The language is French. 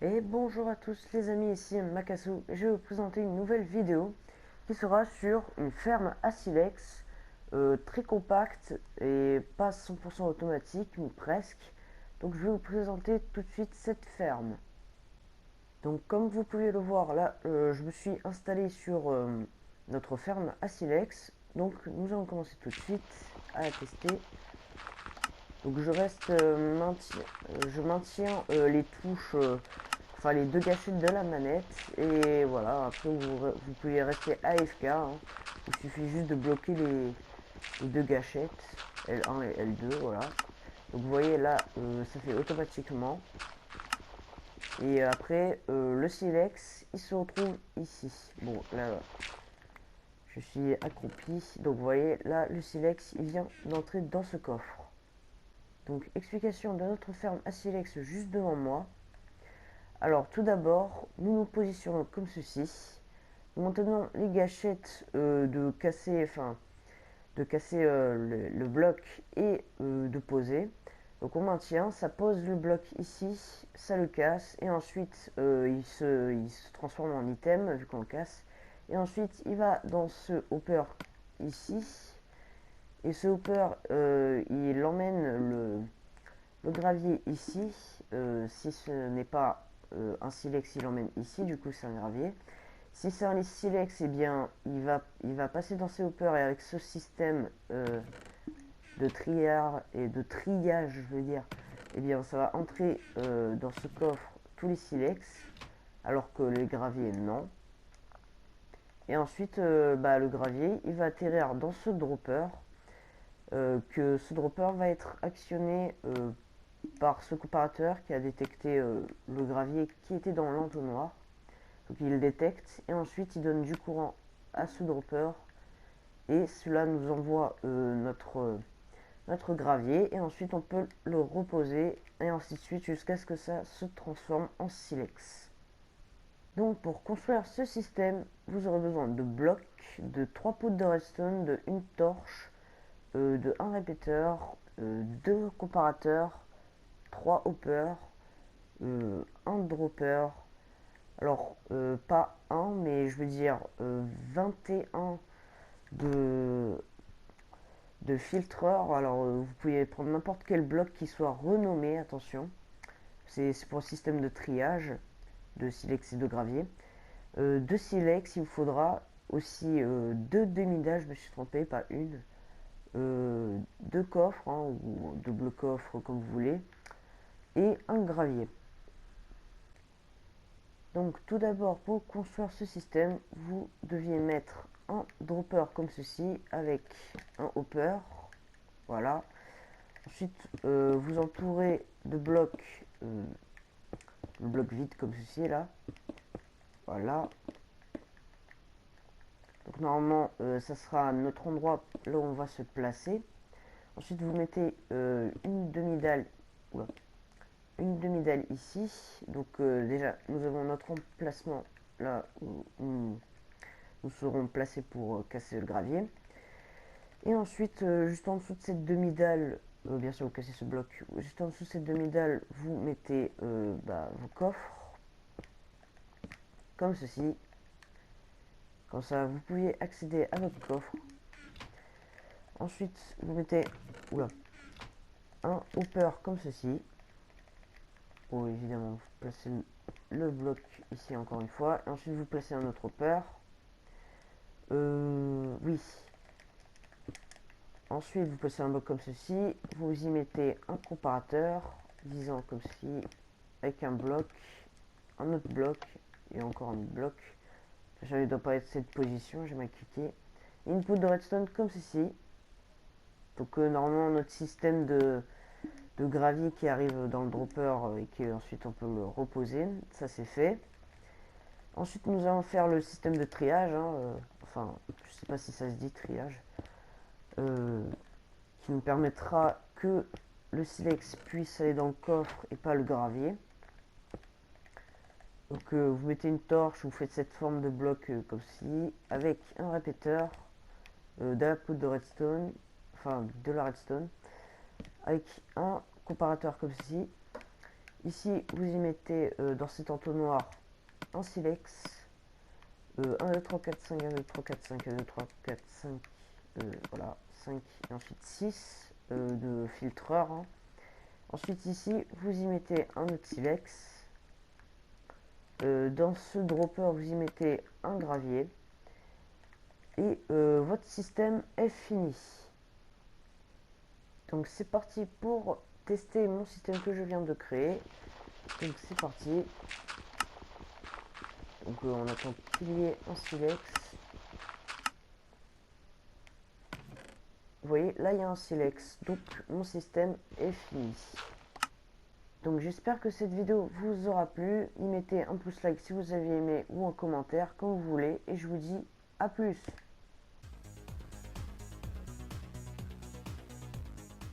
Et bonjour à tous les amis, ici Makasu. Je vais vous présenter une nouvelle vidéo qui sera sur une ferme à silex très compacte et pas 100% automatique, mais presque. Donc je vais vous présenter tout de suite cette ferme. Donc comme vous pouvez le voir là, je me suis installé sur notre ferme à silex. Donc nous allons commencer tout de suite à la tester. Donc je maintiens les touches, enfin les deux gâchettes de la manette. Et voilà, après vous pouvez rester AFK, hein. Il suffit juste de bloquer les deux gâchettes, L1 et L2, voilà. Donc vous voyez là, ça fait automatiquement. Et après, le silex, il se retrouve ici. Bon, là, je suis accroupi. Donc vous voyez, là, le silex, il vient d'entrer dans ce coffre. Donc, explication de notre ferme à silex juste devant moi. Alors, tout d'abord, nous nous positionnons comme ceci. Nous maintenons les gâchettes de casser le bloc et de poser. Donc, on maintient, ça pose le bloc ici, ça le casse, et ensuite il se transforme en item vu qu'on le casse. Et ensuite, il va dans ce hopper ici, et ce hopper il emmène le gravier ici. Si ce n'est pas un silex, il l'emmène ici, du coup c'est un gravier. Si c'est un silex, eh bien il va passer dans ces hoppers et avec ce système de triage, je veux dire, eh bien ça va entrer dans ce coffre tous les silex, alors que les graviers non. Et ensuite, le gravier, il va atterrir dans ce dropper, que ce dropper va être actionné par ce comparateur qui a détecté le gravier qui était dans l'entonnoir. Donc il le détecte et ensuite il donne du courant à ce dropper et cela nous envoie notre gravier et ensuite on peut le reposer et ainsi de suite jusqu'à ce que ça se transforme en silex. Donc pour construire ce système, vous aurez besoin de blocs, de 3 poutres de redstone, de une torche, de un répéteur, 2 comparateurs, 3 hoppers, un dropper. Alors, pas un, mais je veux dire 21 de, de filtreurs. Alors, vous pouvez prendre n'importe quel bloc qui soit renommé, attention. C'est pour le système de triage de silex et de gravier. De silex, il vous faudra aussi deux demi-dalles, je me suis trompé, pas une. Deux coffres, hein, ou double coffre comme vous voulez. Et un gravier. Donc tout d'abord, pour construire ce système, vous deviez mettre un dropper comme ceci avec un hopper. Voilà. Ensuite, vous entourez de blocs, le bloc vide comme ceci là. Voilà. Donc normalement, ça sera notre endroit là où on va se placer. Ensuite, vous mettez une demi-dalle, une demi-dalle ici. Donc déjà, nous avons notre emplacement là où nous serons placés pour casser le gravier. Et ensuite, juste en dessous de cette demi-dalle, bien sûr vous cassez ce bloc, juste en dessous de cette demi-dalle, vous mettez vos coffres, comme ceci. Comme ça, vous pouvez accéder à votre coffre. Ensuite, vous mettez un hopper comme ceci. Pour évidemment vous placez le bloc ici encore une fois. Et ensuite, vous placez un autre hopper. Oui. Ensuite, vous placez un bloc comme ceci. Vous y mettez un comparateur disant comme ceci, avec un bloc, un autre bloc et encore un autre bloc. Je ne dois pas être cette position, j'ai mal cliqué. Une poudre de redstone comme ceci. Donc normalement notre système de gravier qui arrive dans le dropper et qui ensuite on peut le reposer, ça c'est fait. Ensuite nous allons faire le système de triage, hein, enfin je sais pas si ça se dit triage, euh, qui nous permettra que le silex puisse aller dans le coffre et pas le gravier. Donc vous mettez une torche, vous faites cette forme de bloc comme ceci, avec un répéteur, de la poudre de redstone, enfin de la redstone, avec un comparateur comme ceci, Ici, vous y mettez dans cet entonnoir un silex. 1, 2, 3, 4, 5, 1, 2, 3, 4, 5, 1, 2, 3, 4, 5, voilà, 5 et ensuite 6 de filtreur. Hein. Ensuite ici, vous y mettez un autre silex. Dans ce dropper, vous y mettez un gravier. Et votre système est fini. Donc c'est parti pour tester mon système que je viens de créer. Donc c'est parti. Donc on attend qu'il y ait un silex. Vous voyez, là il y a un silex. Donc mon système est fini. Donc j'espère que cette vidéo vous aura plu. Y mettez un pouce like si vous avez aimé ou un commentaire comme vous voulez. Et je vous dis à plus.